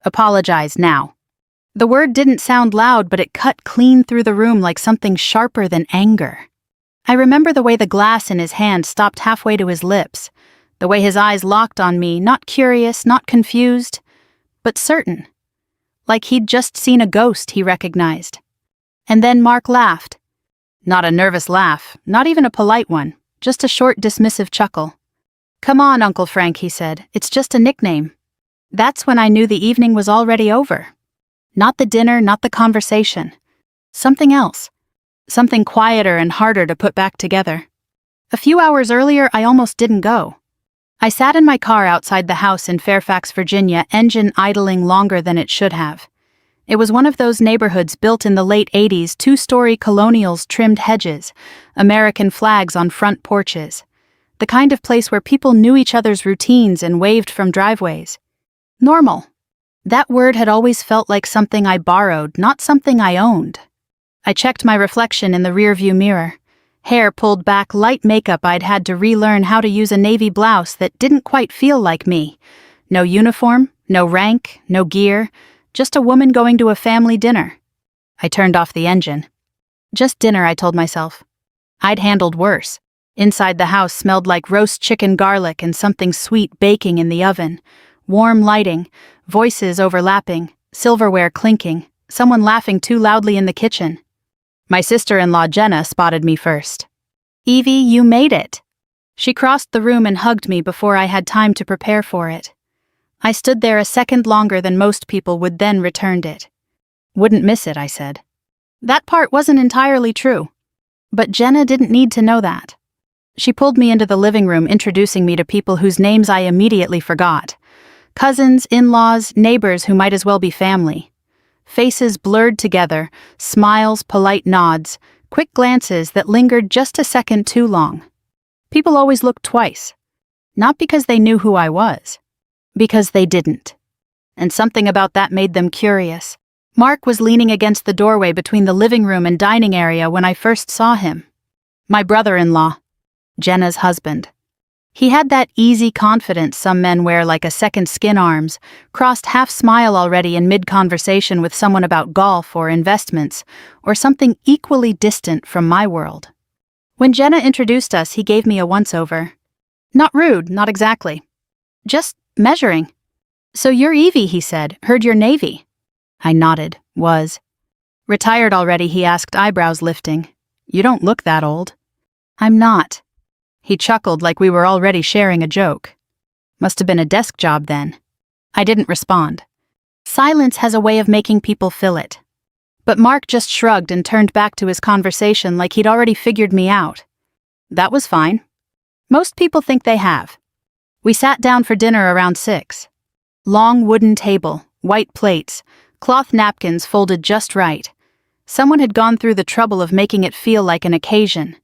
Apologize now." The word didn't sound loud, but it cut clean through the room like something sharper than anger. I remember the way the glass in his hand stopped halfway to his lips, the way his eyes locked on me, not curious, not confused, but certain. Like he'd just seen a ghost he recognized. And then Mark laughed. Not a nervous laugh, not even a polite one, just a short dismissive chuckle. "Come on, Uncle Frank," he said, "it's just a nickname." That's when I knew the evening was already over. Not the dinner, not the conversation. Something else. Something quieter and harder to put back together. A few hours earlier, I almost didn't go. I sat in my car outside the house in Fairfax, Virginia, engine idling longer than it should have. It was one of those neighborhoods built in the late 80s, two-story colonials, trimmed hedges, American flags on front porches. The kind of place where people knew each other's routines and waved from driveways. Normal. That word had always felt like something I borrowed, not something I owned. I checked my reflection in the rearview mirror. Hair pulled back, light makeup. I'd had to relearn how to use a navy blouse that didn't quite feel like me. No uniform, no rank, no gear, just a woman going to a family dinner. I turned off the engine. Just dinner, I told myself. I'd handled worse. Inside the house smelled like roast chicken, garlic, and something sweet baking in the oven. Warm lighting, voices overlapping, silverware clinking, someone laughing too loudly in the kitchen. My sister-in-law Jenna spotted me first. "Evie, you made it." She crossed the room and hugged me before I had time to prepare for it. I stood there a second longer than most people would, then returned it. "Wouldn't miss it," I said. That part wasn't entirely true. But Jenna didn't need to know that. She pulled me into the living room, introducing me to people whose names I immediately forgot. Cousins, in-laws, neighbors who might as well be family. Faces blurred together, smiles, polite nods, quick glances that lingered just a second too long. People always looked twice. Not because they knew who I was. Because they didn't. And something about that made them curious. Mark was leaning against the doorway between the living room and dining area when I first saw him. My brother-in-law, Jenna's husband. He had that easy confidence some men wear like a second skin arms, crossed half-smile already in mid-conversation with someone about golf or investments, or something equally distant from my world. When Jenna introduced us, he gave me a once-over. Not rude, not exactly. Just measuring. "So you're Evie," he said. "Heard you're Navy." I nodded. Was. "Retired already?" he asked, eyebrows lifting. "You don't look that old." "I'm not." He chuckled like we were already sharing a joke. Must have been a desk job then. I didn't respond. Silence has a way of making people fill it. But Mark just shrugged and turned back to his conversation like he'd already figured me out. That was fine. Most people think they have. We sat down for dinner around 6. Long wooden table, white plates, cloth napkins folded just right. Someone had gone through the trouble of making it feel like an occasion.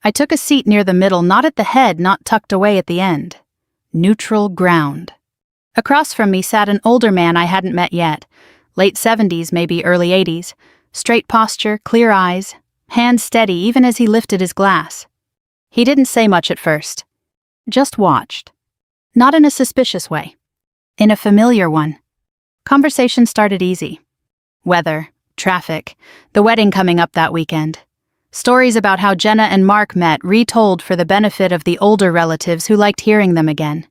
I took a seat near the middle, not at the head, not tucked away at the end. Neutral ground. Across from me sat an older man I hadn't met yet, late 70s, maybe early 80s, straight posture, clear eyes, hands steady even as he lifted his glass. He didn't say much at first. Just watched. Not in a suspicious way. In a familiar one. Conversation started easy. Weather, traffic, the wedding coming up that weekend. Stories about how Jenna and Mark met, retold for the benefit of the older relatives who liked hearing them again.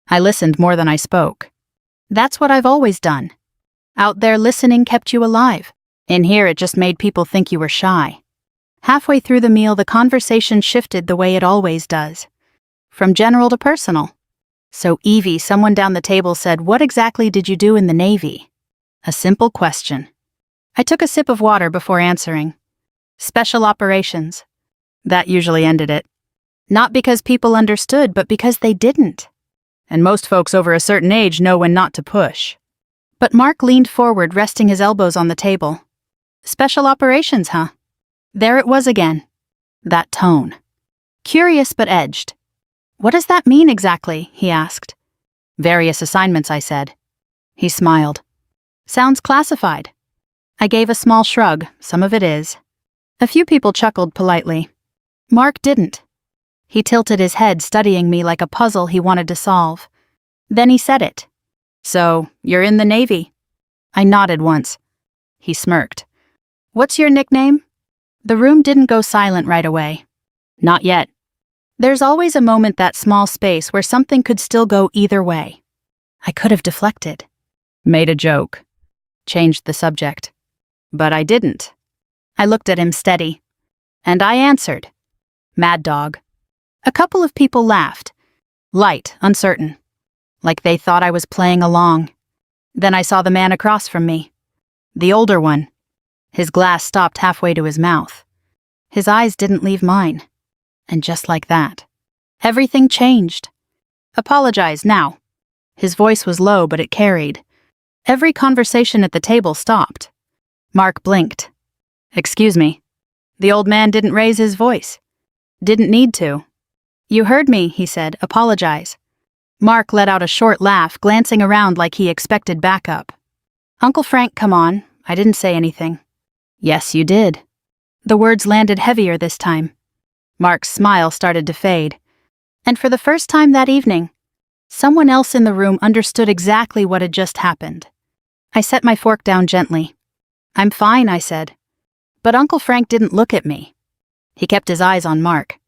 I listened more than I spoke. That's what I've always done. Out there listening kept you alive. In here it just made people think you were shy. Halfway through the meal, the conversation shifted the way it always does. From general to personal. "So Evie," someone down the table said, "what exactly did you do in the Navy?" A simple question. I took a sip of water before answering. "Special operations." That usually ended it. Not because people understood, but because they didn't. And most folks over a certain age know when not to push. But Mark leaned forward, resting his elbows on the table. "Special operations, huh?" There it was again. That tone. Curious but edged. "What does that mean exactly?" he asked. "Various assignments," I said. He smiled. "Sounds classified." I gave a small shrug. Some of it is. A few people chuckled politely. Mark didn't. He tilted his head, studying me like a puzzle he wanted to solve. Then he said it. "So, you're in the Navy." I nodded once. He smirked. What's your nickname? The room didn't go silent right away. Not yet. There's always a moment, that small space, where something could still go either way. I could have deflected. Made a joke. Changed the subject. But I didn't. I looked at him steady. And I answered. Mad Dog. A couple of people laughed. Light, uncertain. Like they thought I was playing along. Then I saw the man across from me. The older one. His glass stopped halfway to his mouth. His eyes didn't leave mine. And just like that, everything changed. Apologize now. His voice was low, but it carried. Every conversation at the table stopped. Mark blinked. Excuse me. The old man didn't raise his voice. Didn't need to. You heard me, he said. Apologize. Mark let out a short laugh, glancing around like he expected backup. Uncle Frank, come on. I didn't say anything. Yes, you did. The words landed heavier this time. Mark's smile started to fade. And for the first time that evening, someone else in the room understood exactly what had just happened. I set my fork down gently. I'm fine, I said. But Uncle Frank didn't look at me. He kept his eyes on Mark.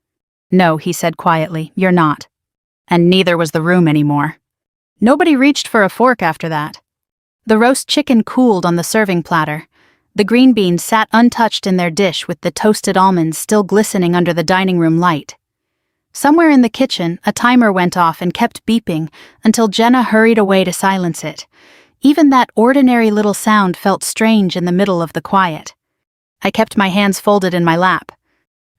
No, he said quietly, you're not. And neither was the room anymore. Nobody reached for a fork after that. The roast chicken cooled on the serving platter. The green beans sat untouched in their dish with the toasted almonds still glistening under the dining room light. Somewhere in the kitchen, a timer went off and kept beeping until Jenna hurried away to silence it. Even that ordinary little sound felt strange in the middle of the quiet. I kept my hands folded in my lap.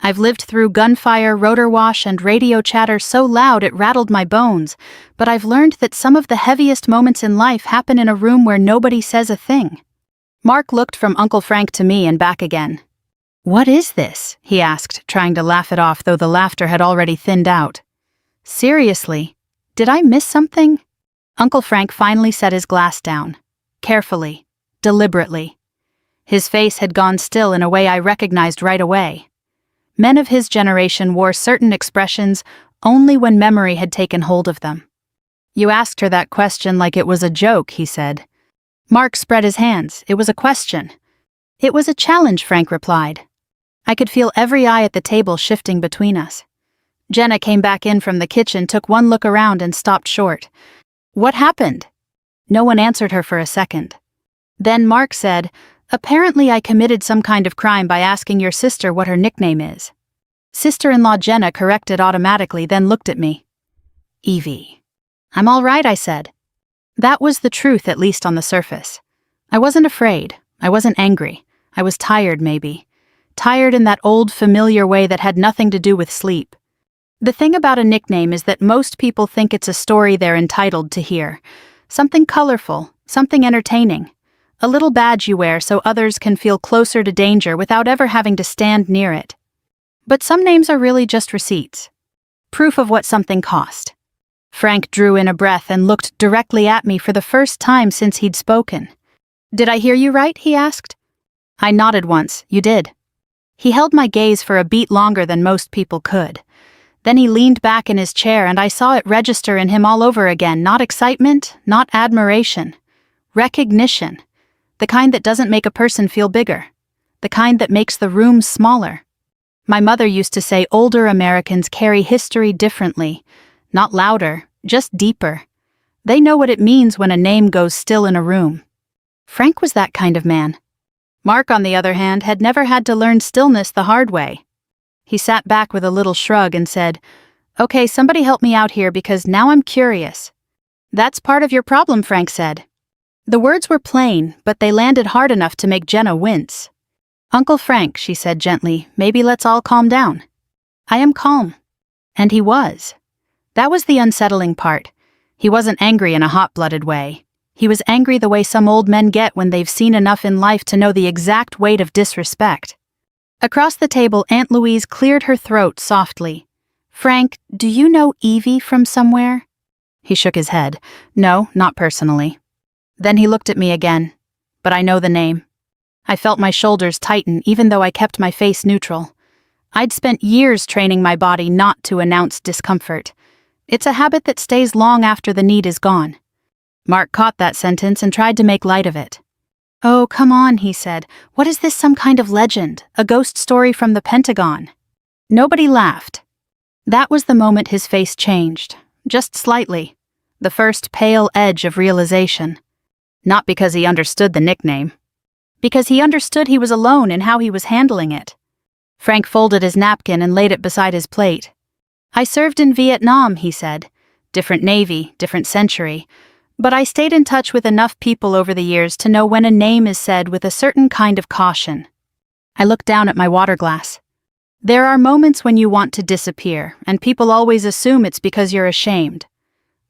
I've lived through gunfire, rotor wash, and radio chatter so loud it rattled my bones, but I've learned that some of the heaviest moments in life happen in a room where nobody says a thing. Mark looked from Uncle Frank to me and back again. What is this? He asked, trying to laugh it off, though the laughter had already thinned out. Seriously, did I miss something? Uncle Frank finally set his glass down. Carefully, deliberately. His face had gone still in a way I recognized right away. Men of his generation wore certain expressions only when memory had taken hold of them. You asked her that question like it was a joke, he said. Mark spread his hands. It was a question. It was a challenge, Frank replied. I could feel every eye at the table shifting between us. Jenna came back in from the kitchen, took one look around and stopped short. What happened? No one answered her for a second. Then Mark said, apparently I committed some kind of crime by asking your sister what her nickname is. Sister-in-law Jenna corrected automatically, then looked at me. Evie. I'm all right, I said. That was the truth, at least on the surface. I wasn't afraid. I wasn't angry. I was tired, maybe. Tired in that old, familiar way that had nothing to do with sleep. The thing about a nickname is that most people think it's a story they're entitled to hear. Something colorful, something entertaining. A little badge you wear so others can feel closer to danger without ever having to stand near it. But some names are really just receipts. Proof of what something cost. Frank drew in a breath and looked directly at me for the first time since he'd spoken. Did I hear you right? He asked. I nodded once. You did. He held my gaze for a beat longer than most people could. Then he leaned back in his chair and I saw it register in him all over again. Not excitement, not admiration. Recognition. The kind that doesn't make a person feel bigger. The kind that makes the room smaller. My mother used to say older Americans carry history differently. Not louder, just deeper. They know what it means when a name goes still in a room. Frank was that kind of man. Mark, on the other hand, had never had to learn stillness the hard way. He sat back with a little shrug and said, Okay, somebody help me out here because now I'm curious. That's part of your problem, Frank said. The words were plain, but they landed hard enough to make Jenna wince. Uncle Frank, she said gently, maybe let's all calm down. I am calm. And he was. That was the unsettling part. He wasn't angry in a hot-blooded way. He was angry the way some old men get when they've seen enough in life to know the exact weight of disrespect. Across the table, Aunt Louise cleared her throat softly. Frank, do you know Evie from somewhere? He shook his head. No, not personally. Then he looked at me again. But I know the name. I felt my shoulders tighten even though I kept my face neutral. I'd spent years training my body not to announce discomfort. It's a habit that stays long after the need is gone. Mark caught that sentence and tried to make light of it. "Oh, come on," he said. "What is this, some kind of legend? A ghost story from the Pentagon?" Nobody laughed. That was the moment his face changed, just slightly, the first pale edge of realization. Not because he understood the nickname. Because he understood he was alone in how he was handling it. Frank folded his napkin and laid it beside his plate. "I served in Vietnam," he said. "Different Navy, different century. But I stayed in touch with enough people over the years to know when a name is said with a certain kind of caution." I looked down at my water glass. There are moments when you want to disappear, and people always assume it's because you're ashamed.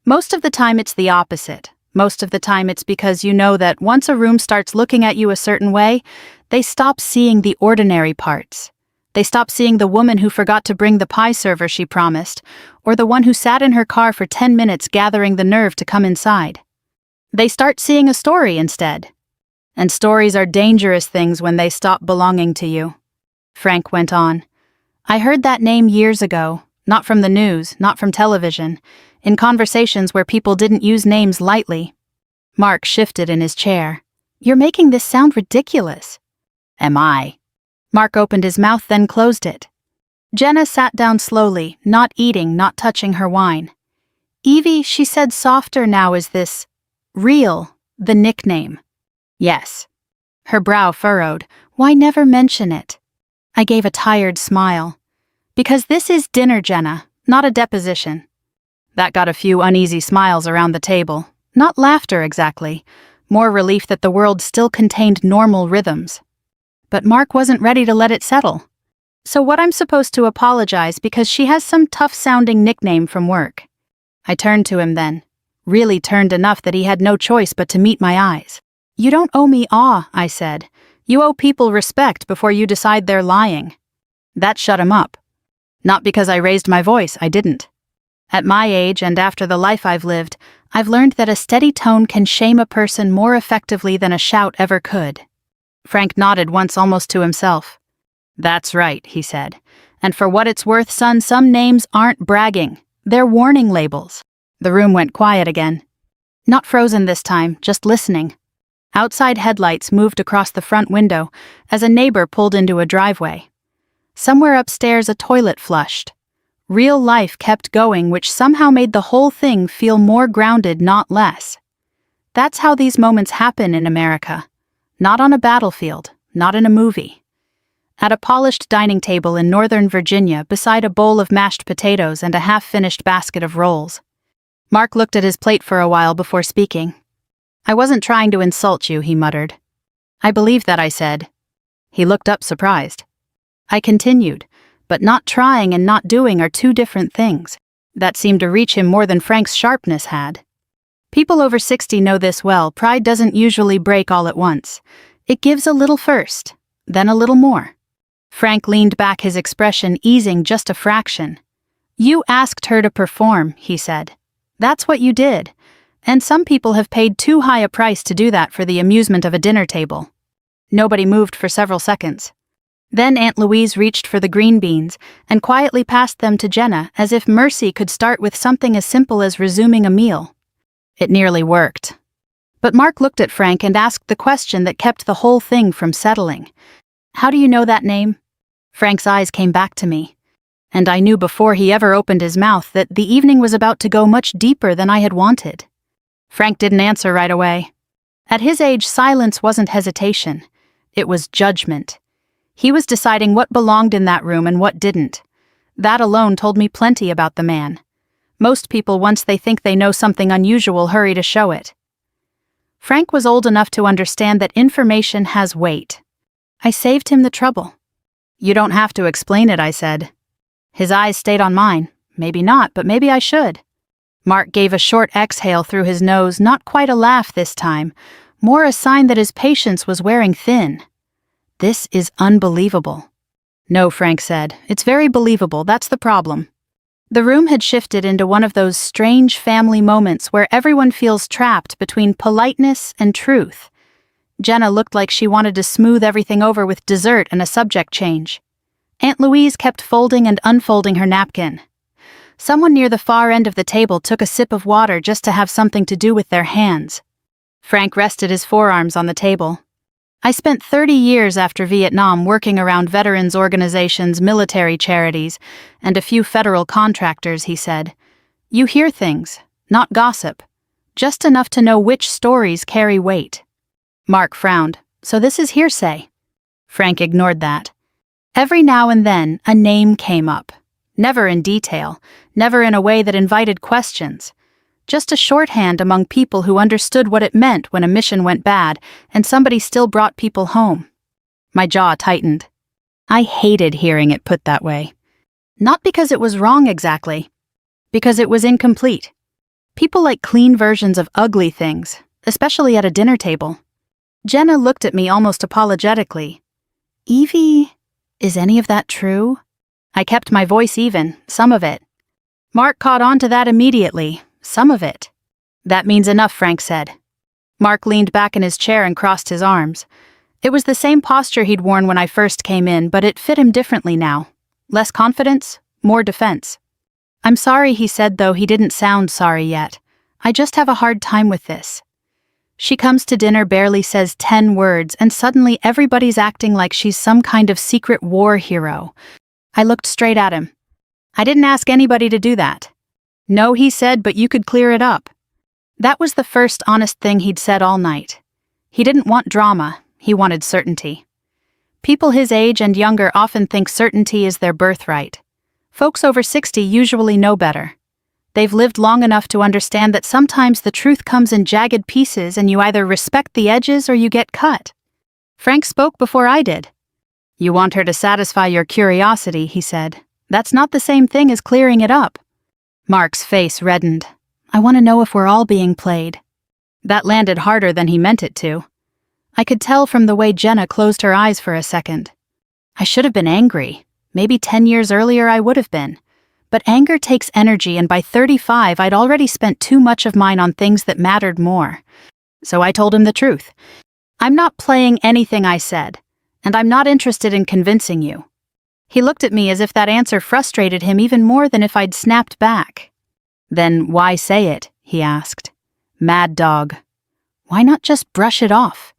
Most of the time it's the opposite. Most of the time it's because you know that once a room starts looking at you a certain way, they stop seeing the ordinary parts. They stop seeing the woman who forgot to bring the pie server she promised, or the one who sat in her car for 10 minutes gathering the nerve to come inside. They start seeing a story instead. And stories are dangerous things when they stop belonging to you. Frank went on. "I heard that name years ago, not from the news, not from television, in conversations where people didn't use names lightly." Mark shifted in his chair. "You're making this sound ridiculous." "Am I?" Mark opened his mouth, then closed it. Jenna sat down slowly, not eating, not touching her wine. "Evie," she said softer now, "is this real, the nickname?" "Yes." Her brow furrowed. "Why never mention it?" I gave a tired smile. "Because this is dinner, Jenna, not a deposition." That got a few uneasy smiles around the table. Not laughter exactly, more relief that the world still contained normal rhythms. But Mark wasn't ready to let it settle. "So what, I'm supposed to apologize because she has some tough-sounding nickname from work?" I turned to him then, really turned enough that he had no choice but to meet my eyes. "You don't owe me awe," I said. "You owe people respect before you decide they're lying." That shut him up. Not because I raised my voice, I didn't. At my age and after the life I've lived, I've learned that a steady tone can shame a person more effectively than a shout ever could. Frank nodded once almost to himself. "That's right," he said. "And for what it's worth, son, some names aren't bragging. They're warning labels." The room went quiet again. Not frozen this time, just listening. Outside headlights moved across the front window as a neighbor pulled into a driveway. Somewhere upstairs a toilet flushed. Real life kept going, which somehow made the whole thing feel more grounded, not less. That's how these moments happen in America. Not on a battlefield, not in a movie. At a polished dining table in Northern Virginia beside a bowl of mashed potatoes and a half-finished basket of rolls. Mark looked at his plate for a while before speaking. "I wasn't trying to insult you," he muttered. "I believe that," I said. He looked up surprised. I continued, "But not trying and not doing are two different things." That seemed to reach him more than Frank's sharpness had. People over 60 know this well. Pride doesn't usually break all at once. It gives a little first, then a little more. Frank leaned back, his expression easing just a fraction. "You asked her to perform," he said. "That's what you did. And some people have paid too high a price to do that for the amusement of a dinner table." Nobody moved for several seconds. Then Aunt Louise reached for the green beans and quietly passed them to Jenna, as if mercy could start with something as simple as resuming a meal. It nearly worked. But Mark looked at Frank and asked the question that kept the whole thing from settling. "How do you know that name?" Frank's eyes came back to me. And I knew before he ever opened his mouth that the evening was about to go much deeper than I had wanted. Frank didn't answer right away. At his age, silence wasn't hesitation. It was judgment. He was deciding what belonged in that room and what didn't. That alone told me plenty about the man. Most people, once they think they know something unusual, hurry to show it. Frank was old enough to understand that information has weight. I saved him the trouble. "You don't have to explain it," I said. His eyes stayed on mine. Maybe not, but maybe I should. Mark gave a short exhale through his nose, not quite a laugh this time, more a sign that his patience was wearing thin. "This is unbelievable." "No," Frank said. "It's very believable, that's the problem." The room had shifted into one of those strange family moments where everyone feels trapped between politeness and truth. Jenna looked like she wanted to smooth everything over with dessert and a subject change. Aunt Louise kept folding and unfolding her napkin. Someone near the far end of the table took a sip of water just to have something to do with their hands. Frank rested his forearms on the table. I spent 30 years after Vietnam working around veterans organizations, military charities, and a few federal contractors, he said. You hear things, not gossip, just enough to know which stories carry weight. Mark frowned. So this is hearsay. Frank ignored that. Every now and then, a name came up. Never in detail, never in a way that invited questions. Just a shorthand among people who understood what it meant when a mission went bad and somebody still brought people home. My jaw tightened. I hated hearing it put that way. Not because it was wrong exactly, because it was incomplete. People like clean versions of ugly things, especially at a dinner table. Jenna looked at me almost apologetically. Evie, is any of that true? I kept my voice even, some of it. Mark caught on to that immediately, some of it. That means enough, Frank said. Mark leaned back in his chair and crossed his arms. It was the same posture he'd worn when I first came in, but it fit him differently now. Less confidence, more defense. I'm sorry, he said, though he didn't sound sorry yet. I just have a hard time with this. She comes to dinner, barely says 10 words, and suddenly everybody's acting like she's some kind of secret war hero. I looked straight at him. I didn't ask anybody to do that. No, he said, but you could clear it up. That was the first honest thing he'd said all night. He didn't want drama, he wanted certainty. People his age and younger often think certainty is their birthright. Folks over 60 usually know better. They've lived long enough to understand that sometimes the truth comes in jagged pieces and you either respect the edges or you get cut. Frank spoke before I did. You want her to satisfy your curiosity, he said. That's not the same thing as clearing it up. Mark's face reddened. I want to know if we're all being played. That landed harder than he meant it to. I could tell from the way Jenna closed her eyes for a second. I should have been angry. Maybe 10 years earlier I would have been. But anger takes energy, and by 35 I'd already spent too much of mine on things that mattered more. So I told him the truth. I'm not playing anything I said, and I'm not interested in convincing you. He looked at me as if that answer frustrated him even more than if I'd snapped back. Then why say it? He asked. Mad dog. Why not just brush it off?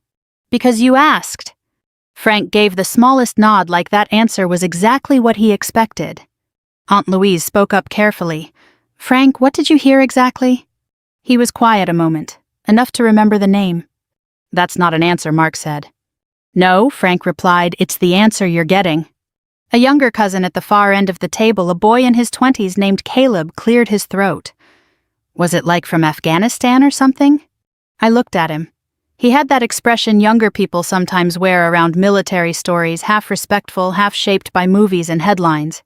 Because you asked. Frank gave the smallest nod, like that answer was exactly what he expected. Aunt Louise spoke up carefully. Frank, what did you hear exactly? He was quiet a moment, enough to remember the name. That's not an answer, Mark said. No, Frank replied, it's the answer you're getting. A younger cousin at the far end of the table, a boy in his 20s named Caleb, cleared his throat. Was it like from Afghanistan or something? I looked at him. He had that expression younger people sometimes wear around military stories, half respectful, half shaped by movies and headlines.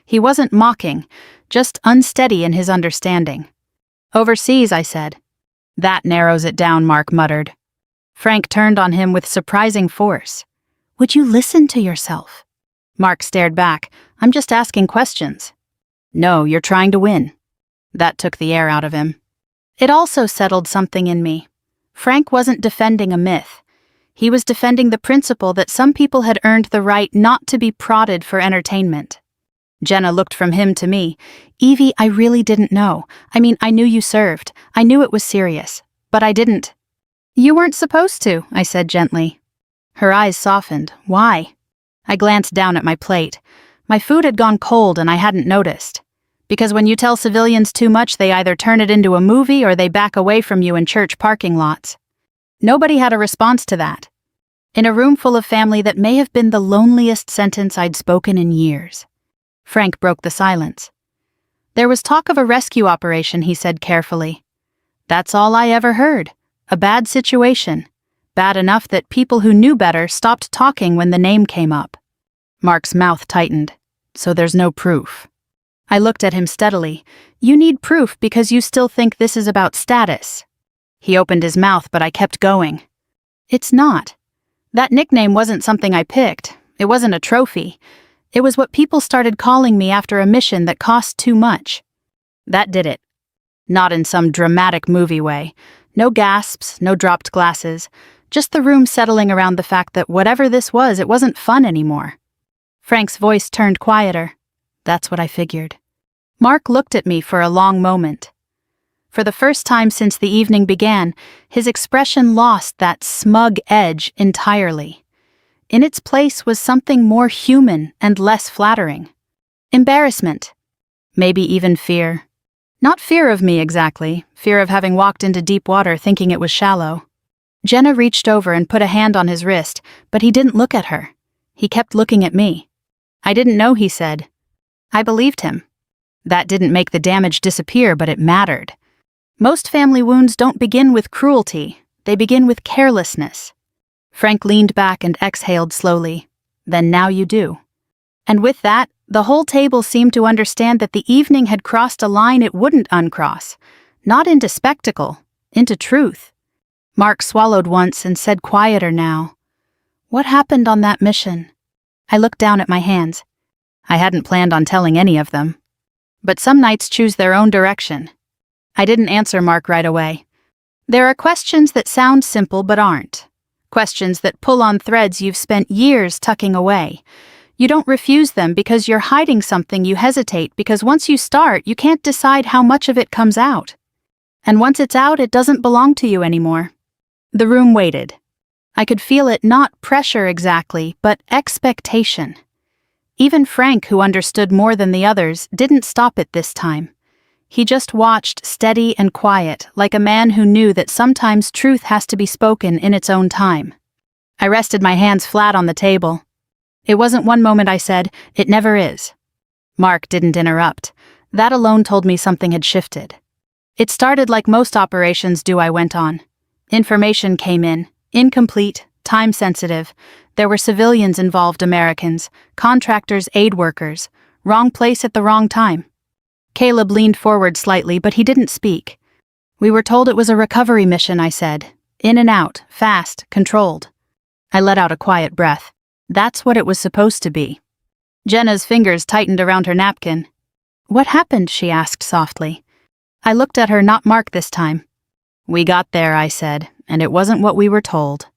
He wasn't mocking, just unsteady in his understanding. Overseas, I said. That narrows it down, Mark muttered. Frank turned on him with surprising force. Would you listen to yourself? Mark stared back. I'm just asking questions. No, you're trying to win. That took the air out of him. It also settled something in me. Frank wasn't defending a myth. He was defending the principle that some people had earned the right not to be prodded for entertainment. Jenna looked from him to me. Evie, I really didn't know. I mean, I knew you served. I knew it was serious. But I didn't. You weren't supposed to, I said gently. Her eyes softened. Why? I glanced down at my plate. My food had gone cold and I hadn't noticed. Because when you tell civilians too much, they either turn it into a movie or they back away from you in church parking lots. Nobody had a response to that. In a room full of family, that may have been the loneliest sentence I'd spoken in years. Frank broke the silence. There was talk of a rescue operation, he said carefully. That's all I ever heard. A bad situation. Bad enough that people who knew better stopped talking when the name came up. Mark's mouth tightened. So there's no proof. I looked at him steadily. You need proof because you still think this is about status. He opened his mouth, but I kept going. It's not. That nickname wasn't something I picked. It wasn't a trophy. It was what people started calling me after a mission that cost too much. That did it. Not in some dramatic movie way. No gasps, no dropped glasses. Just the room settling around the fact that whatever this was, it wasn't fun anymore. Frank's voice turned quieter. That's what I figured. Mark looked at me for a long moment. For the first time since the evening began, his expression lost that smug edge entirely. In its place was something more human and less flattering. Embarrassment. Maybe even fear. Not fear of me exactly, fear of having walked into deep water thinking it was shallow. Jenna reached over and put a hand on his wrist, but he didn't look at her. He kept looking at me. I didn't know, he said. I believed him. That didn't make the damage disappear, but it mattered. Most family wounds don't begin with cruelty, they begin with carelessness. Frank leaned back and exhaled slowly. Then now you do. And with that, the whole table seemed to understand that the evening had crossed a line it wouldn't uncross. Not into spectacle, into truth. Mark swallowed once and said quieter now. What happened on that mission? I looked down at my hands. I hadn't planned on telling any of them. But some nights choose their own direction. I didn't answer Mark right away. There are questions that sound simple but aren't. Questions that pull on threads you've spent years tucking away. You don't refuse them because you're hiding something. You hesitate because once you start, you can't decide how much of it comes out. And once it's out, it doesn't belong to you anymore. The room waited. I could feel it, not pressure exactly, but expectation. Even Frank, who understood more than the others, didn't stop it this time. He just watched, steady and quiet, like a man who knew that sometimes truth has to be spoken in its own time. I rested my hands flat on the table. It wasn't one moment, I said. It never is. Mark didn't interrupt. That alone told me something had shifted. It started like most operations do, I went on. Information came in, incomplete, time-sensitive. There were civilians involved, Americans, contractors, aid workers. Wrong place at the wrong time. Caleb leaned forward slightly, but he didn't speak. We were told it was a recovery mission, I said. In and out, fast, controlled. I let out a quiet breath. That's what it was supposed to be. Jenna's fingers tightened around her napkin. What happened? She asked softly. I looked at her, not Mark this time. We got there, I said, and it wasn't what we were told.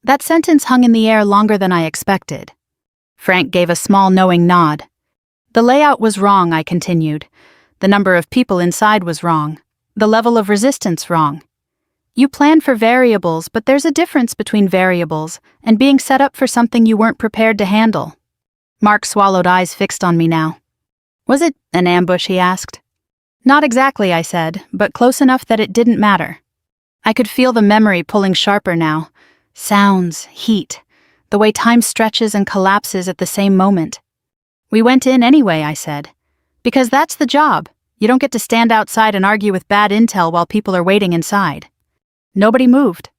That sentence hung in the air longer than I expected. Frank gave a small knowing nod. The layout was wrong, I continued. The number of people inside was wrong. The level of resistance wrong. You plan for variables, but there's a difference between variables and being set up for something you weren't prepared to handle. Mark swallowed, eyes fixed on me now. Was it an ambush, he asked. Not exactly, I said, but close enough that it didn't matter. I could feel the memory pulling sharper now. Sounds, heat, the way time stretches and collapses at the same moment. We went in anyway, I said. Because that's the job. You don't get to stand outside and argue with bad intel while people are waiting inside. Nobody moved.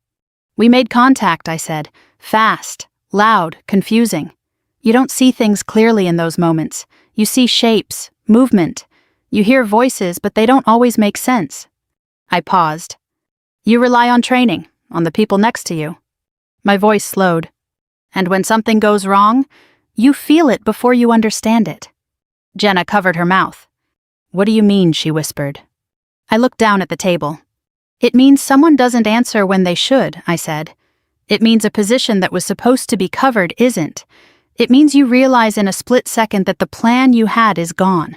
We made contact, I said. Fast, loud, confusing. You don't see things clearly in those moments. You see shapes, movement. You hear voices, but they don't always make sense. I paused. You rely on training, on the people next to you. My voice slowed. And when something goes wrong, you feel it before you understand it. Jenna covered her mouth. What do you mean? She whispered. I looked down at the table. It means someone doesn't answer when they should, I said. It means a position that was supposed to be covered isn't. It means you realize in a split second that the plan you had is gone.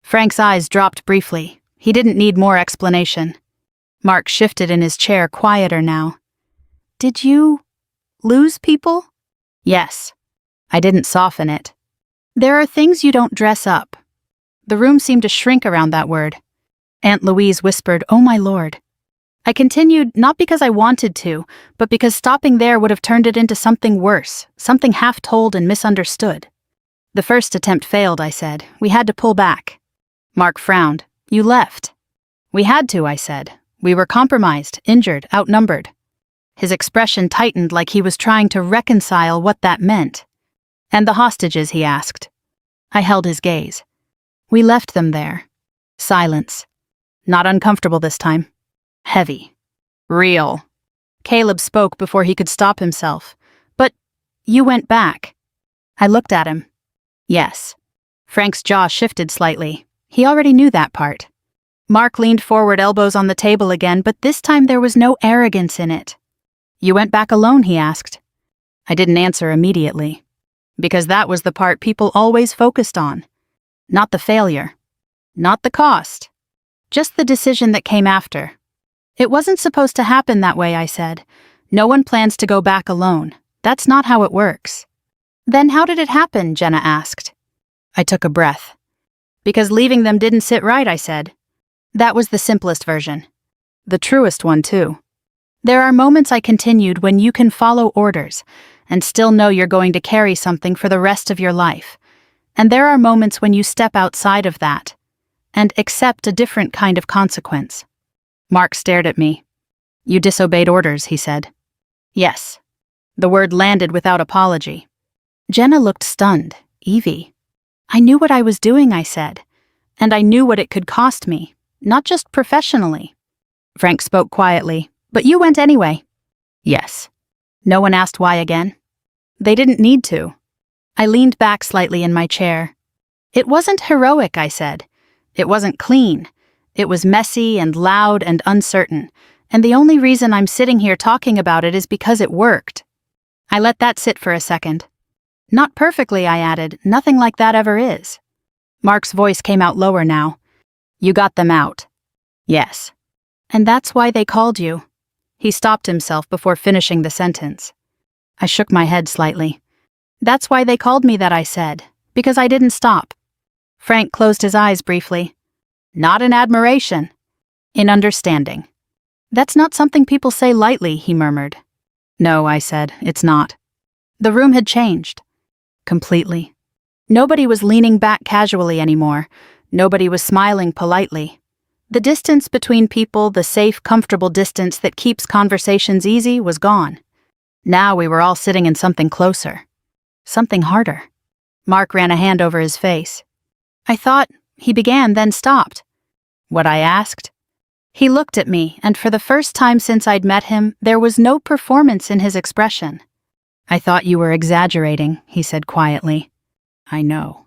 Frank's eyes dropped briefly. He didn't need more explanation. Mark shifted in his chair, quieter now. Did you lose people? Yes. I didn't soften it. There are things you don't dress up. The room seemed to shrink around that word. Aunt Louise whispered, "Oh my Lord." I continued, not because I wanted to, but because stopping there would have turned it into something worse, something half-told and misunderstood. The first attempt failed, I said. We had to pull back. Mark frowned. You left. We had to, I said. We were compromised, injured, outnumbered. His expression tightened like he was trying to reconcile what that meant. And the hostages, he asked. I held his gaze. We left them there. Silence. Not uncomfortable this time. Heavy. Real. Caleb spoke before he could stop himself. But you went back. I looked at him. Yes. Frank's jaw shifted slightly. He already knew that part. Mark leaned forward, elbows on the table again, but this time there was no arrogance in it. You went back alone, he asked. I didn't answer immediately. Because that was the part people always focused on. Not the failure. Not the cost. Just the decision that came after. It wasn't supposed to happen that way, I said. No one plans to go back alone. That's not how it works. Then how did it happen? Jenna asked. I took a breath. Because leaving them didn't sit right, I said. That was the simplest version. The truest one, too. There are moments, I continued, when you can follow orders and still know you're going to carry something for the rest of your life. And there are moments when you step outside of that and accept a different kind of consequence. Mark stared at me. You disobeyed orders, he said. Yes. The word landed without apology. Jenna looked stunned. Evie. I knew what I was doing, I said. And I knew what it could cost me, not just professionally. Frank spoke quietly. But you went anyway. Yes. No one asked why again. They didn't need to. I leaned back slightly in my chair. It wasn't heroic, I said. It wasn't clean. It was messy and loud and uncertain, and the only reason I'm sitting here talking about it is because it worked. I let that sit for a second. Not perfectly, I added. Nothing like that ever is. Mark's voice came out lower now. You got them out. Yes. And that's why they called you. He stopped himself before finishing the sentence. I shook my head slightly. That's why they called me that, I said, because I didn't stop. Frank closed his eyes briefly. Not in admiration. In understanding. That's not something people say lightly, he murmured. No, I said, it's not. The room had changed. Completely. Nobody was leaning back casually anymore. Nobody was smiling politely. The distance between people, the safe, comfortable distance that keeps conversations easy, was gone. Now we were all sitting in something closer. Something harder. Mark ran a hand over his face. I thought, he began, then stopped. What I asked? He looked at me, and for the first time since I'd met him, there was no performance in his expression. I thought you were exaggerating, he said quietly. I know.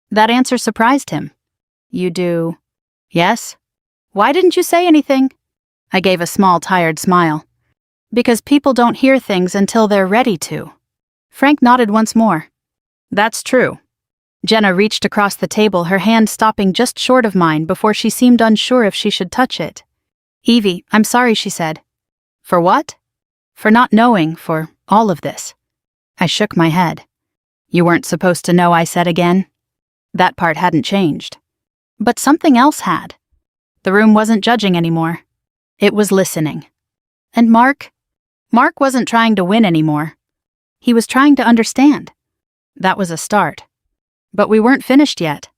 That answer surprised him. You do? Yes? Why didn't you say anything? I gave a small, tired smile. Because people don't hear things until they're ready to. Frank nodded once more. That's true. Jenna reached across the table, her hand stopping just short of mine before she seemed unsure if she should touch it. Evie, I'm sorry, she said. For what? For not knowing, for all of this. I shook my head. You weren't supposed to know, I said again. That part hadn't changed. But something else had. The room wasn't judging anymore. It was listening. And Mark wasn't trying to win anymore. He was trying to understand. That was a start. But we weren't finished yet.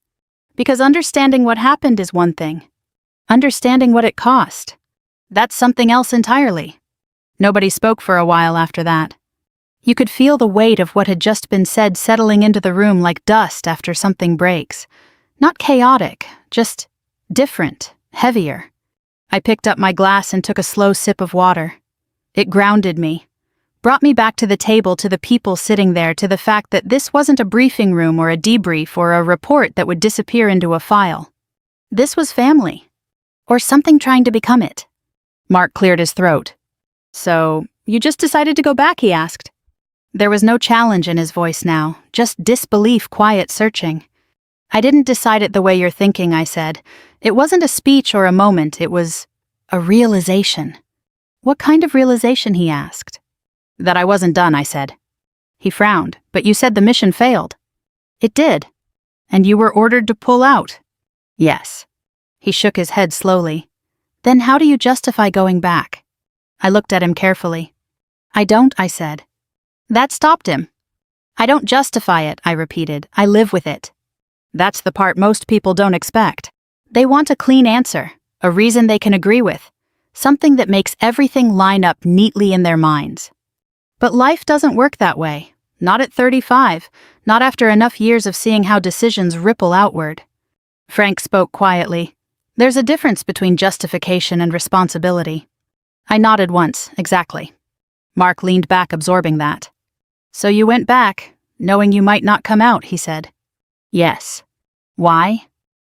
Because understanding what happened is one thing. Understanding what it cost. That's something else entirely. Nobody spoke for a while after that. You could feel the weight of what had just been said settling into the room like dust after something breaks. Not chaotic, just different. Heavier. I picked up my glass and took a slow sip of water. It grounded me, brought me back to the table, to the people sitting there, to the fact that this wasn't a briefing room or a debrief or a report that would disappear into a file. This was family. Or something trying to become it. Mark cleared his throat. So, you just decided to go back, he asked. There was no challenge in his voice now, just disbelief, quiet searching. I didn't decide it the way you're thinking, I said. It wasn't a speech or a moment, it was a realization. What kind of realization, he asked. That I wasn't done, I said. He frowned. But you said the mission failed. It did. And you were ordered to pull out. Yes. He shook his head slowly. Then how do you justify going back? I looked at him carefully. I don't, I said. That stopped him. I don't justify it, I repeated. I live with it. That's the part most people don't expect. They want a clean answer, a reason they can agree with, something that makes everything line up neatly in their minds. But life doesn't work that way. Not at 35, not after enough years of seeing how decisions ripple outward. Frank spoke quietly. There's a difference between justification and responsibility. I nodded once, exactly. Mark leaned back, absorbing that. So you went back, knowing you might not come out, he said. Yes. Why?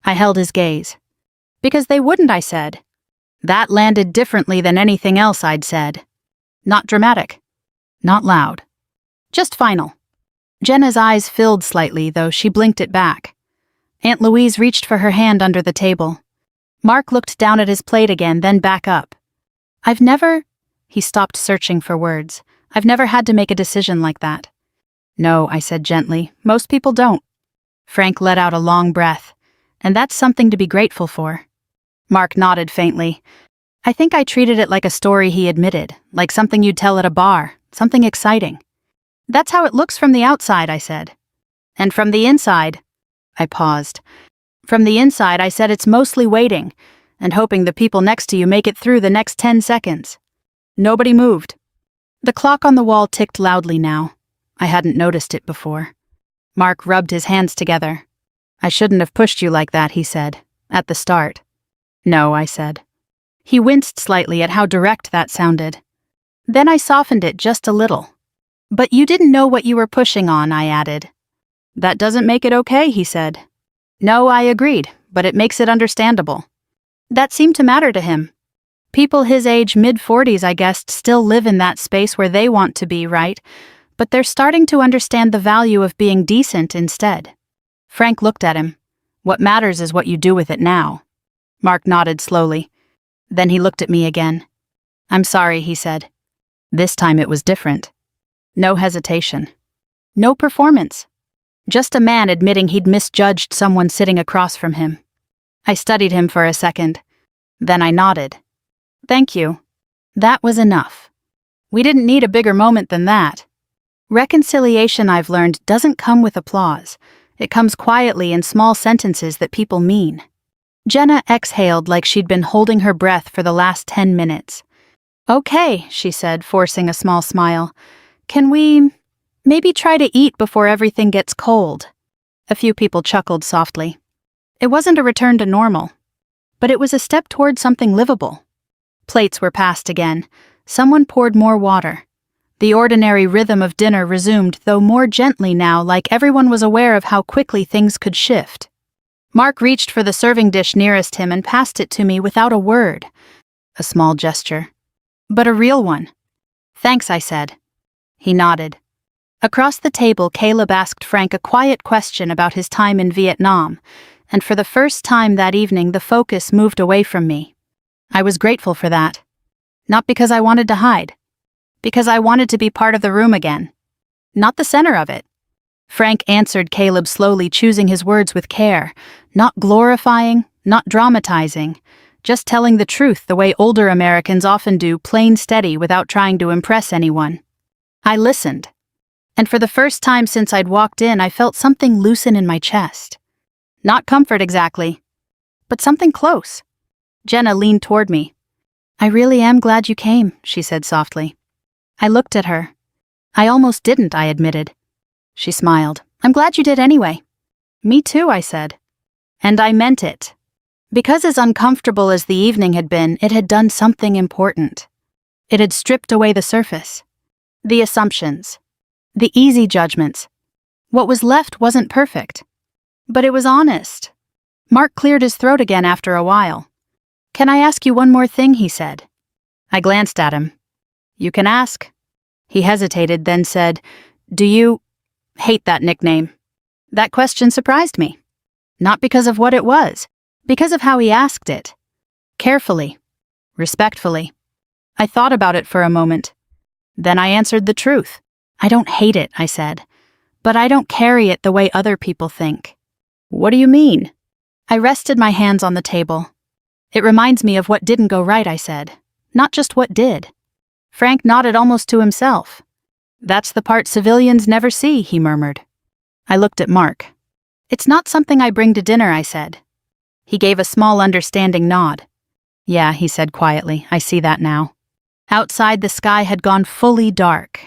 I held his gaze. Because they wouldn't, I said. That landed differently than anything else I'd said. Not dramatic. Not loud. Just final. Jenna's eyes filled slightly, though she blinked it back. Aunt Louise reached for her hand under the table. Mark looked down at his plate again, then back up. He stopped searching for words. I've never had to make a decision like that. No, I said gently, most people don't. Frank let out a long breath. And that's something to be grateful for. Mark nodded faintly. I think I treated it like a story, he admitted, like something you'd tell at a bar, something exciting. That's how it looks from the outside, I said. And from the inside, I paused. From the inside, I said it's mostly waiting, and hoping the people next to you make it through the next 10 seconds. Nobody moved. The clock on the wall ticked loudly now. I hadn't noticed it before. Mark rubbed his hands together. I shouldn't have pushed you like that, he said, at the start. No, I said. He winced slightly at how direct that sounded. Then I softened it just a little. But you didn't know what you were pushing on, I added. That doesn't make it okay, he said. No, I agreed, but it makes it understandable. That seemed to matter to him. People his age, mid-40s, I guessed, still live in that space where they want to be, right? But they're starting to understand the value of being decent instead. Frank looked at him. What matters is what you do with it now. Mark nodded slowly. Then he looked at me again. I'm sorry, he said. This time it was different. No hesitation. No performance. Just a man admitting he'd misjudged someone sitting across from him. I studied him for a second. Then I nodded. Thank you. That was enough. We didn't need a bigger moment than that. Reconciliation, I've learned, doesn't come with applause. It comes quietly in small sentences that people mean. Jenna exhaled like she'd been holding her breath for the last 10 minutes. Okay, she said, forcing a small smile. Can we maybe try to eat before everything gets cold? A few people chuckled softly. It wasn't a return to normal, but it was a step toward something livable. Plates were passed again. Someone poured more water. The ordinary rhythm of dinner resumed, though more gently now, like everyone was aware of how quickly things could shift. Mark reached for the serving dish nearest him and passed it to me without a word. A small gesture. But a real one. Thanks, I said. He nodded. Across the table, Caleb asked Frank a quiet question about his time in Vietnam, and for the first time that evening the focus moved away from me. I was grateful for that. Not because I wanted to hide. Because I wanted to be part of the room again. Not the center of it. Frank answered Caleb slowly, choosing his words with care, not glorifying, not dramatizing, just telling the truth the way older Americans often do, plain steady without trying to impress anyone. I listened. And for the first time since I'd walked in, I felt something loosen in my chest. Not comfort exactly, but something close. Jenna leaned toward me. I really am glad you came, she said softly. I looked at her. I almost didn't, I admitted. She smiled. I'm glad you did anyway. Me too, I said. And I meant it. Because as uncomfortable as the evening had been, it had done something important. It had stripped away the surface. The assumptions. The easy judgments. What was left wasn't perfect. But it was honest. Mark cleared his throat again after a while. Can I ask you one more thing, he said. I glanced at him. You can ask. He hesitated, then said, Do you hate that nickname? That question surprised me. Not because of what it was, because of how he asked it. Carefully. Respectfully. I thought about it for a moment. Then I answered the truth. I don't hate it, I said. But I don't carry it the way other people think. What do you mean? I rested my hands on the table. It reminds me of what didn't go right, I said. Not just what did. Frank nodded almost to himself. That's the part civilians never see, he murmured. I looked at Mark. It's not something I bring to dinner, I said. He gave a small understanding nod. Yeah, he said quietly, I see that now. Outside, the sky had gone fully dark.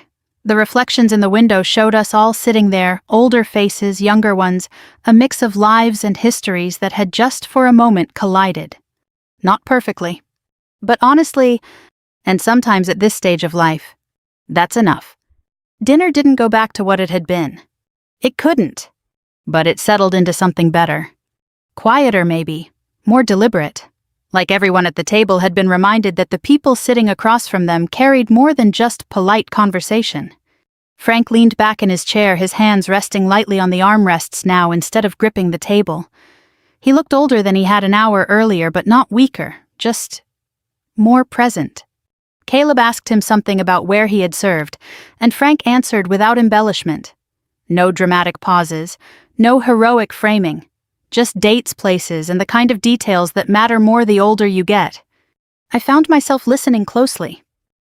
The reflections in the window showed us all sitting there, older faces, younger ones, a mix of lives and histories that had just for a moment collided. Not perfectly. But honestly, and sometimes at this stage of life, that's enough. Dinner didn't go back to what it had been. It couldn't. But it settled into something better. Quieter, maybe. More deliberate. Like everyone at the table had been reminded that the people sitting across from them carried more than just polite conversation. Frank leaned back in his chair, his hands resting lightly on the armrests now instead of gripping the table. He looked older than he had an hour earlier, but not weaker, just more present. Caleb asked him something about where he had served, and Frank answered without embellishment. No dramatic pauses, no heroic framing, just dates, places, and the kind of details that matter more the older you get. I found myself listening closely.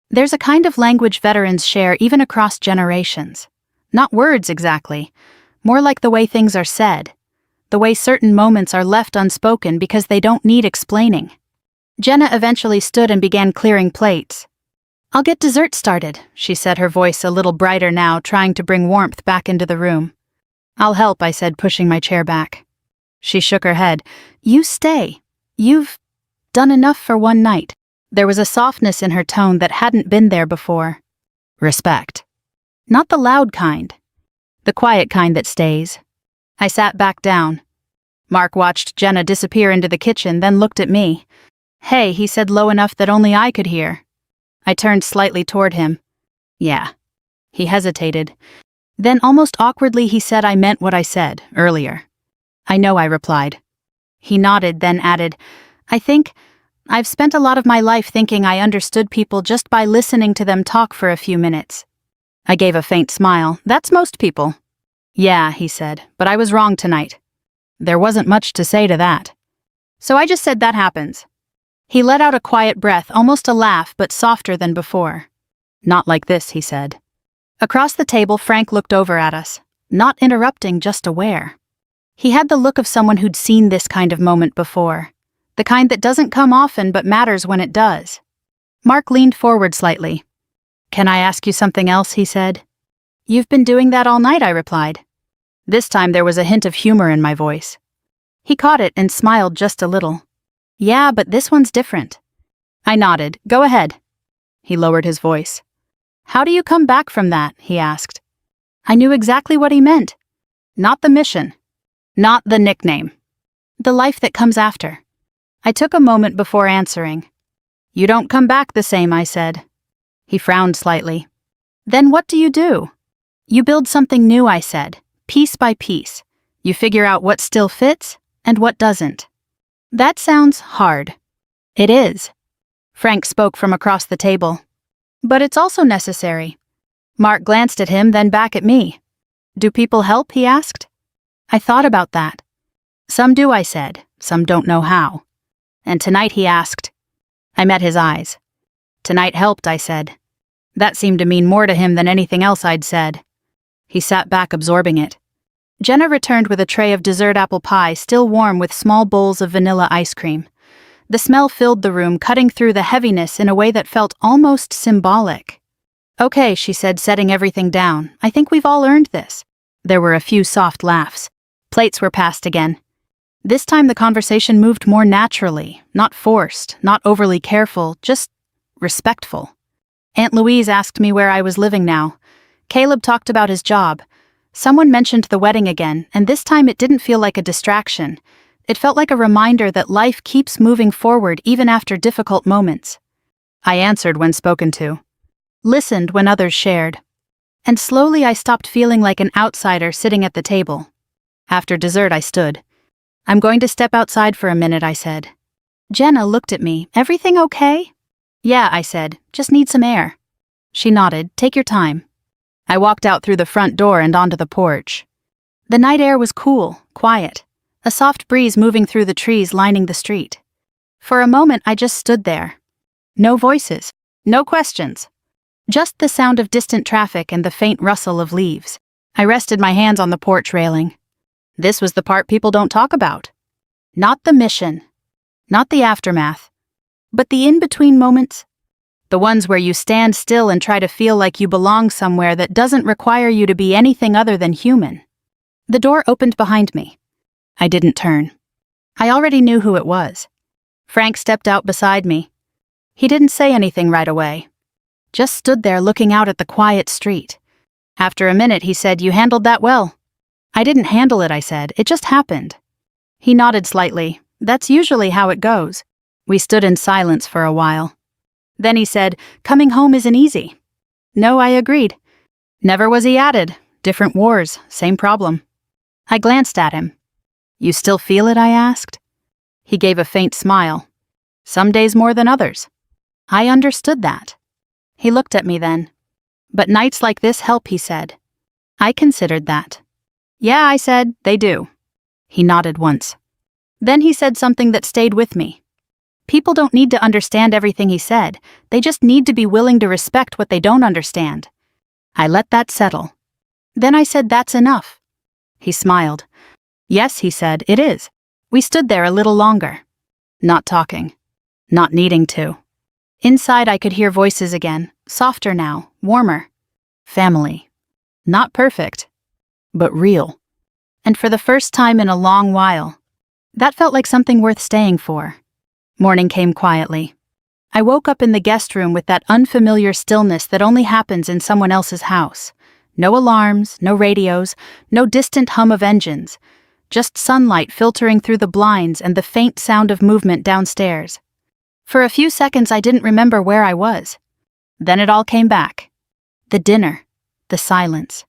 There's a kind of language veterans share even across generations. Not words exactly, more like the way things are said, the way certain moments are left unspoken because they don't need explaining. Jenna eventually stood and began clearing plates. "I'll get dessert started," she said, her voice a little brighter now, trying to bring warmth back into the room. "I'll help," I said, pushing my chair back. She shook her head. "You stay. You've done enough for one night." There was a softness in her tone that hadn't been there before. Respect. Not the loud kind. The quiet kind that stays. I sat back down. Mark watched Jenna disappear into the kitchen, then looked at me. "Hey," he said low enough that only I could hear. I turned slightly toward him. "Yeah." He hesitated. Then almost awkwardly he said I meant what I said earlier. "I know," I replied. He nodded, then added, "I think I've spent a lot of my life thinking I understood people just by listening to them talk for a few minutes." I gave a faint smile. "That's most people." "Yeah," he said, "but I was wrong tonight. There wasn't much to say to that. So I just said that happens." He let out a quiet breath, almost a laugh, but softer than before. "Not like this," he said. Across the table, Frank looked over at us, not interrupting, just aware. He had the look of someone who'd seen this kind of moment before, the kind that doesn't come often but matters when it does. Mark leaned forward slightly. "Can I ask you something else?" he said. "You've been doing that all night," I replied. This time there was a hint of humor in my voice. He caught it and smiled just a little. "Yeah, but this one's different." I nodded. "Go ahead." He lowered his voice. "How do you come back from that?" he asked. I knew exactly what he meant. Not the mission. Not the nickname. The life that comes after. I took a moment before answering. "You don't come back the same," I said. He frowned slightly. "Then what do you do?" "You build something new," I said, "piece by piece. You figure out what still fits and what doesn't." "That sounds hard." "It is." Frank spoke from across the table. "But it's also necessary." Mark glanced at him, then back at me. "Do people help?" he asked. I thought about that. "Some do," I said. "Some don't know how." "And tonight?" he asked. I met his eyes. "Tonight helped," I said. That seemed to mean more to him than anything else I'd said. He sat back, absorbing it. Jenna returned with a tray of dessert apple pie, still warm, with small bowls of vanilla ice cream. The smell filled the room, cutting through the heaviness in a way that felt almost symbolic. "Okay," she said, setting everything down. "I think we've all earned this." There were a few soft laughs. Plates were passed again. This time the conversation moved more naturally, not forced, not overly careful, just respectful. Aunt Louise asked me where I was living now. Caleb talked about his job. Someone mentioned the wedding again, and this time it didn't feel like a distraction. It felt like a reminder that life keeps moving forward even after difficult moments. I answered when spoken to. Listened when others shared. And slowly I stopped feeling like an outsider sitting at the table. After dessert I stood. "I'm going to step outside for a minute," I said. Jenna looked at me. "Everything okay?" "Yeah," I said. "Just need some air." She nodded. "Take your time." I walked out through the front door and onto the porch. The night air was cool, quiet, a soft breeze moving through the trees lining the street. For a moment I just stood there. No voices, no questions. Just the sound of distant traffic and the faint rustle of leaves. I rested my hands on the porch railing. This was the part people don't talk about. Not the mission. Not the aftermath. But the in-between moments. The ones where you stand still and try to feel like you belong somewhere that doesn't require you to be anything other than human. The door opened behind me. I didn't turn. I already knew who it was. Frank stepped out beside me. He didn't say anything right away. Just stood there looking out at the quiet street. After a minute he said, "You handled that well." "I didn't handle it," I said. "It just happened." He nodded slightly. "That's usually how it goes." We stood in silence for a while. Then he said, "Coming home isn't easy." No, I agreed. Never was, he added. Different wars, same problem. I glanced at him. You still feel it? I asked. He gave a faint smile. Some days more than others. I understood that. He looked at me then. But nights like this help, he said. I considered that. Yeah, I said, they do. He nodded once. Then he said something that stayed with me. People don't need to understand everything he said, they just need to be willing to respect what they don't understand. I let that settle. Then I said, that's enough. He smiled. Yes, he said, it is. We stood there a little longer. Not talking. Not needing to. Inside I could hear voices again, softer now, warmer. Family. Not perfect, but real. And for the first time in a long while, that felt like something worth staying for. Morning came quietly. I woke up in the guest room with that unfamiliar stillness that only happens in someone else's house. No alarms, no radios, no distant hum of engines. Just sunlight filtering through the blinds and the faint sound of movement downstairs. For a few seconds I didn't remember where I was. Then it all came back. The dinner. The silence.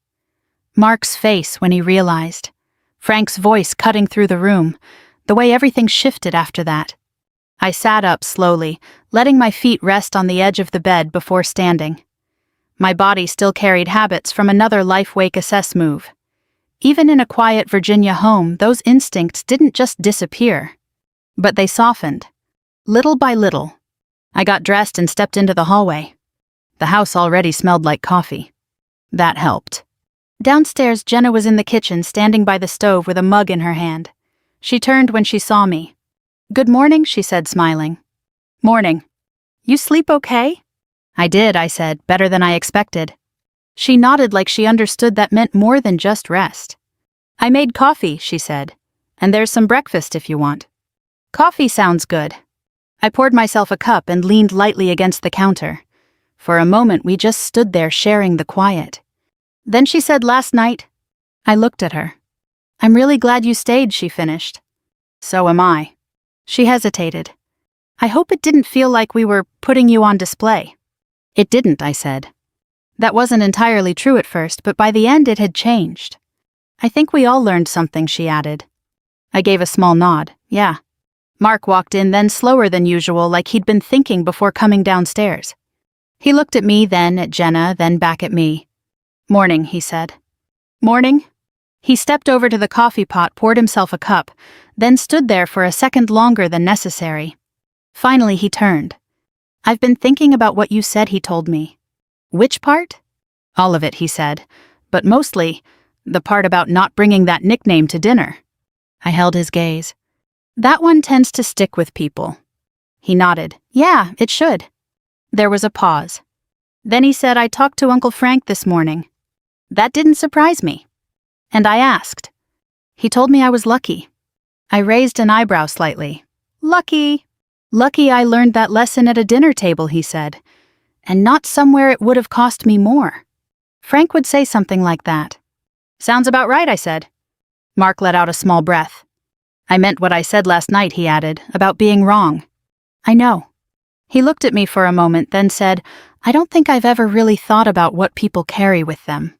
Mark's face when he realized. Frank's voice cutting through the room. The way everything shifted after that. I sat up slowly, letting my feet rest on the edge of the bed before standing. My body still carried habits from another life-wake-assess move. Even in a quiet Virginia home, those instincts didn't just disappear. But they softened. Little by little. I got dressed and stepped into the hallway. The house already smelled like coffee. That helped. Downstairs, Jenna was in the kitchen, standing by the stove with a mug in her hand. She turned when she saw me. Good morning, she said, smiling. Morning. You sleep okay? I did, I said, better than I expected. She nodded like she understood that meant more than just rest. I made coffee, she said, and there's some breakfast if you want. Coffee sounds good. I poured myself a cup and leaned lightly against the counter. For a moment we just stood there sharing the quiet. Then she said, last night. I looked at her. I'm really glad you stayed, she finished. So am I. She hesitated. I hope it didn't feel like we were putting you on display. It didn't, I said. That wasn't entirely true at first, but by the end it had changed. I think we all learned something, she added. I gave a small nod. Yeah. Mark walked in then slower than usual, like he'd been thinking before coming downstairs. He looked at me, then at Jenna, then back at me. Morning, he said. Morning? He stepped over to the coffee pot, poured himself a cup, then stood there for a second longer than necessary. Finally he turned. I've been thinking about what you said, he told me. Which part? All of it, he said, but mostly the part about not bringing that nickname to dinner. I held his gaze. That one tends to stick with people. He nodded. Yeah, it should. There was a pause. Then he said, I talked to Uncle Frank this morning. That didn't surprise me. And I asked. He told me I was lucky. I raised an eyebrow slightly. Lucky. Lucky I learned that lesson at a dinner table, he said. And not somewhere it would have cost me more. Frank would say something like that. Sounds about right, I said. Mark let out a small breath. I meant what I said last night, he added, about being wrong. I know. He looked at me for a moment, then said, I don't think I've ever really thought about what people carry with them.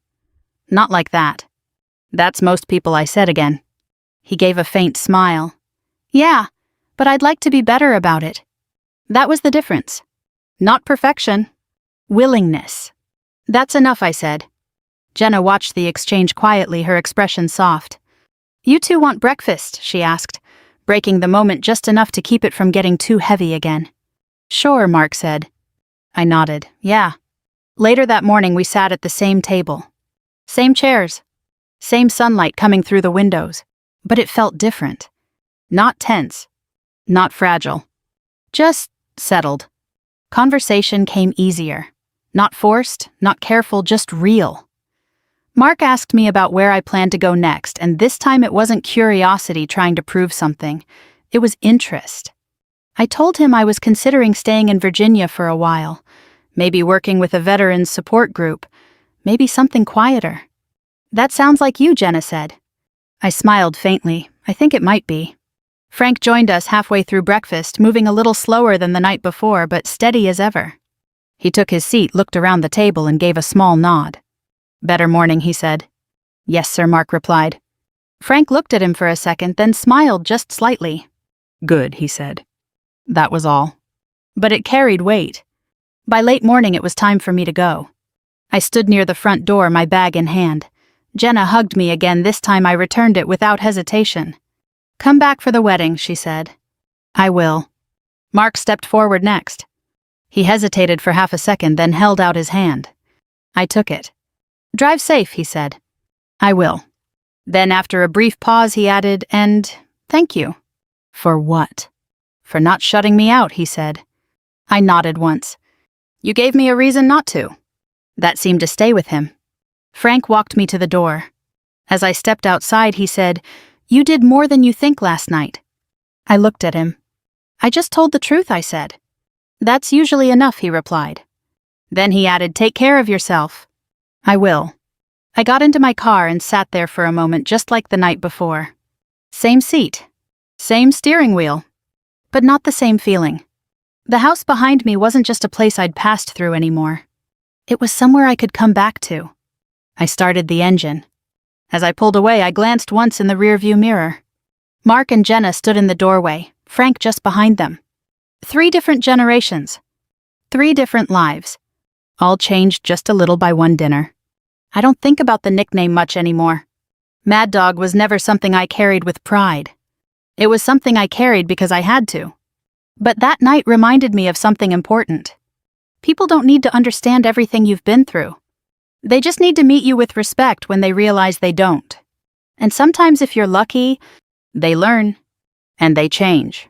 Not like that. That's most people, I said again. He gave a faint smile. Yeah, but I'd like to be better about it. That was the difference. Not perfection. Willingness. That's enough, I said. Jenna watched the exchange quietly, her expression soft. You two want breakfast, she asked, breaking the moment just enough to keep it from getting too heavy again. Sure, Mark said. I nodded. Yeah. Later that morning we sat at the same table. Same chairs. Same sunlight coming through the windows. But it felt different. Not tense. Not fragile. Just settled. Conversation came easier. Not forced, not careful, just real. Mark asked me about where I planned to go next, and this time it wasn't curiosity trying to prove something. It was interest. I told him I was considering staying in Virginia for a while, maybe working with a veterans support group, maybe something quieter. That sounds like you, Jenna said. I smiled faintly. I think it might be. Frank joined us halfway through breakfast, moving a little slower than the night before, but steady as ever. He took his seat, looked around the table, and gave a small nod. Better morning, he said. Yes, sir, Mark replied. Frank looked at him for a second, then smiled just slightly. "Good," he said. That was all. But it carried weight. By late morning, it was time for me to go. I stood near the front door, my bag in hand. Jenna hugged me again. This time I returned it without hesitation. "Come back for the wedding," she said. "I will." Mark stepped forward next. He hesitated for half a second, then held out his hand. I took it. "Drive safe," he said. "I will." Then after a brief pause he added, "And thank you." "For what?" "For not shutting me out," he said. I nodded once. "You gave me a reason not to." That seemed to stay with him. Frank walked me to the door. As I stepped outside, he said, "You did more than you think last night." I looked at him. "I just told the truth," I said. "That's usually enough," he replied. Then he added, "Take care of yourself." "I will." I got into my car and sat there for a moment, just like the night before. Same seat. Same steering wheel. But not the same feeling. The house behind me wasn't just a place I'd passed through anymore. It was somewhere I could come back to. I started the engine. As I pulled away, I glanced once in the rearview mirror. Mark and Jenna stood in the doorway, Frank just behind them. 3 different generations. 3 different lives. All changed just a little by one dinner. I don't think about the nickname much anymore. Mad Dog was never something I carried with pride. It was something I carried because I had to. But that night reminded me of something important. People don't need to understand everything you've been through. They just need to meet you with respect when they realize they don't. And sometimes if you're lucky, they learn. And they change.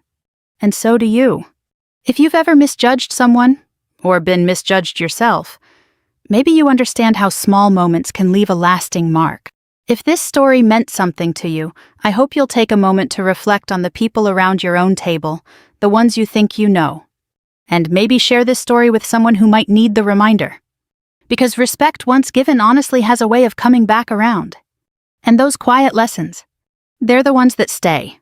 And so do you. If you've ever misjudged someone, or been misjudged yourself, maybe you understand how small moments can leave a lasting mark. If this story meant something to you, I hope you'll take a moment to reflect on the people around your own table, the ones you think you know. And maybe share this story with someone who might need the reminder. Because respect once given honestly has a way of coming back around. And those quiet lessons, they're the ones that stay.